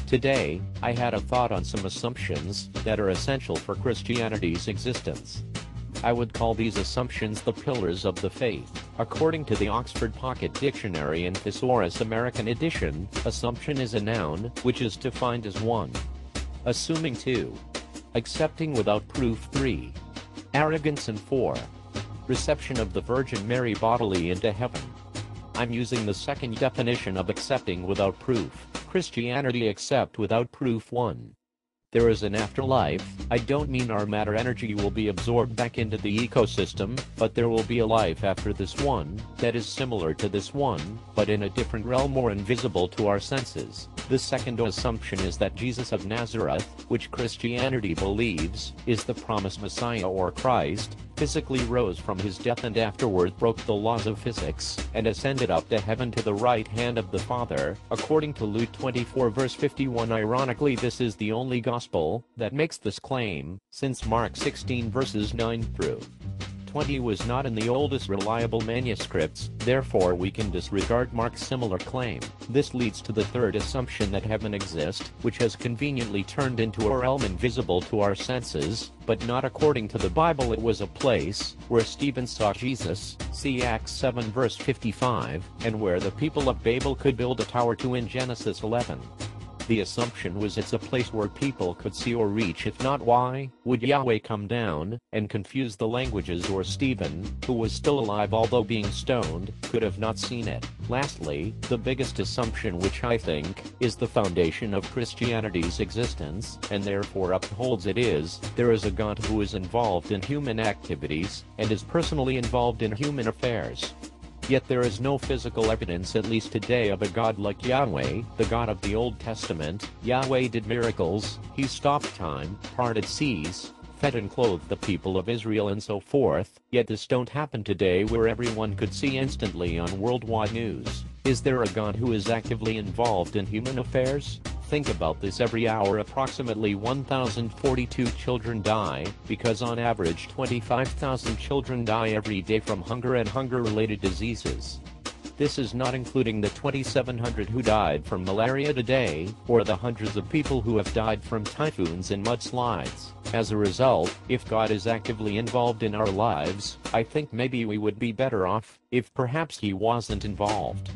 Today, I had a thought on some assumptions that are essential for Christianity's existence. I would call these assumptions the pillars of the faith. According to the Oxford Pocket Dictionary and Thesaurus American Edition, assumption is a noun, which is defined as 1. Assuming 2. Accepting without proof 3. Arrogance and 4. Reception of the Virgin Mary bodily into heaven. I'm using the second definition of accepting without proof. Christianity accept without proof 1. There is an afterlife. I don't mean our matter energy will be absorbed back into the ecosystem, but there will be a life after this one, that is similar to this one, but in a different realm more invisible to our senses. The second assumption is that Jesus of Nazareth, which Christianity believes, is the promised Messiah or Christ, physically rose from his death and afterward broke the laws of physics, and ascended up to heaven to the right hand of the Father, according to Luke 24 verse 51. Ironically, this is the only gospel that makes this claim, since Mark 16 verses 9 through 20 was not in the oldest reliable manuscripts, therefore we can disregard Mark's similar claim. This leads to the third assumption that heaven exists, which has conveniently turned into a realm invisible to our senses, but not according to the Bible. It was a place where Stephen saw Jesus, see Acts 7 verse 55, and where the people of Babel could build a tower to in Genesis 11. The assumption was it's a place where people could see or reach. If not, why would Yahweh come down and confuse the languages, or Stephen, who was still alive although being stoned, could have not seen it? Lastly, the biggest assumption, which I think is the foundation of Christianity's existence, and therefore upholds it, is there is a God who is involved in human activities, and is personally involved in human affairs. Yet there is no physical evidence, at least today, of a God like Yahweh, the God of the Old Testament. Yahweh did miracles, he stopped time, parted seas, fed and clothed the people of Israel and so forth, yet this don't happen today where everyone could see instantly on worldwide news. Is there a God who is actively involved in human affairs? Think about this. Every hour approximately 1,042 children die, because on average 25,000 children die every day from hunger and hunger-related diseases. This is not including the 2,700 who died from malaria today, or the hundreds of people who have died from typhoons and mudslides. As a result, if God is actively involved in our lives, I think maybe we would be better off if perhaps he wasn't involved.